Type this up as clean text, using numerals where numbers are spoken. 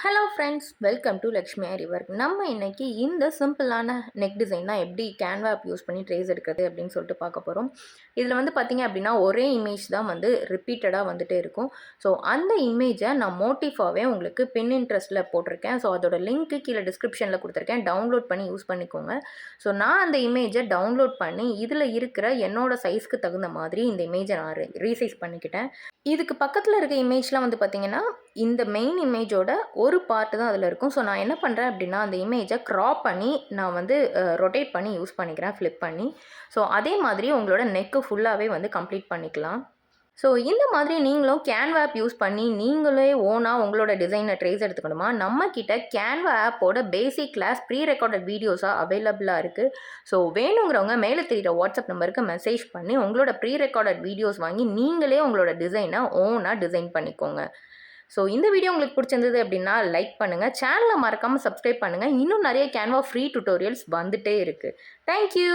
Hello friends, welcome to Lakshmi அறிவர். நம்ம இன்னைக்கு இந்த சிம்பிளான நெக் டிசைன் தான் எப்படி கேன்வா ஆப் யூஸ் பண்ணி ட்ரேஸ் எடுக்கிறது அப்படின்னு சொல்லிட்டு பார்க்க போகிறோம். இதில் வந்து பார்த்தீங்க அப்படின்னா ஒரே இமேஜ் தான் வந்து ரிப்பீட்டடாக வந்துட்டே இருக்கும். ஸோ அந்த இமேஜை நான் மோட்டிஃபாகவே உங்களுக்கு பின்இன்ட்ரெஸ்ட்டில் போட்டிருக்கேன். ஸோ அதோட லிங்க்கு கீழே டிஸ்கிரிப்ஷனில் கொடுத்துருக்கேன். டவுன்லோட் பண்ணி யூஸ் பண்ணிக்கோங்க. ஸோ நான் அந்த இமேஜை டவுன்லோட் பண்ணி இதில் இருக்கிற என்னோட சைஸ்க்கு தகுந்த மாதிரி இந்த இமேஜை நான் ரீசைஸ் பண்ணிக்கிட்டேன். இதுக்கு பக்கத்தில் இருக்க இமேஜ்லாம் வந்து பார்த்தீங்கன்னா இந்த மெயின் இமேஜோட ஒரு பார்ட்டு தான் அதில் இருக்கும். ஸோ நான் என்ன பண்ணுறேன் அப்படின்னா அந்த இமேஜை க்ராப் பண்ணி நான் வந்து ரொட்டேட் பண்ணி யூஸ் பண்ணிக்கிறேன், ஃப்ளிப் பண்ணி. ஸோ அதே மாதிரி உங்களோட நெக்கு ஃபுல்லாகவே வந்து கம்ப்ளீட் பண்ணிக்கலாம். ஸோ இந்த மாதிரி நீங்களும் கேன்வா ஆப் யூஸ் பண்ணி நீங்களே ஓனாக உங்களோட டிசைனை ட்ரேஸ் எடுத்துக்கணுமா? நம்மக்கிட்ட கேன்வா ஆப்போட பேசிக் கிளாஸ் ப்ரீ ரெக்கார்டட் வீடியோஸாக அவைலபிளாக இருக்குது. ஸோ வேணுங்கிறவங்க மேலே தெரிகிற வாட்ஸ்அப் நம்பருக்கு மெசேஜ் பண்ணி உங்களோட ப்ரீ ரெக்கார்டட் வீடியோஸ் வாங்கி நீங்களே உங்களோட டிசைனை ஓனாக டிசைன் பண்ணிக்கோங்க. ஸோ இந்த வீடியோ உங்களுக்கு பிடிச்சிருந்தது அப்படின்னா லைக் பண்ணுங்கள், சேனலை மறக்காமல் சப்ஸ்கிரைப் பண்ணுங்கள். இன்னும் நிறைய கேன்வா ஃப்ரீ டியூட்டோரியல்ஸ் வந்துகிட்டே இருக்குது. தேங்க்யூ.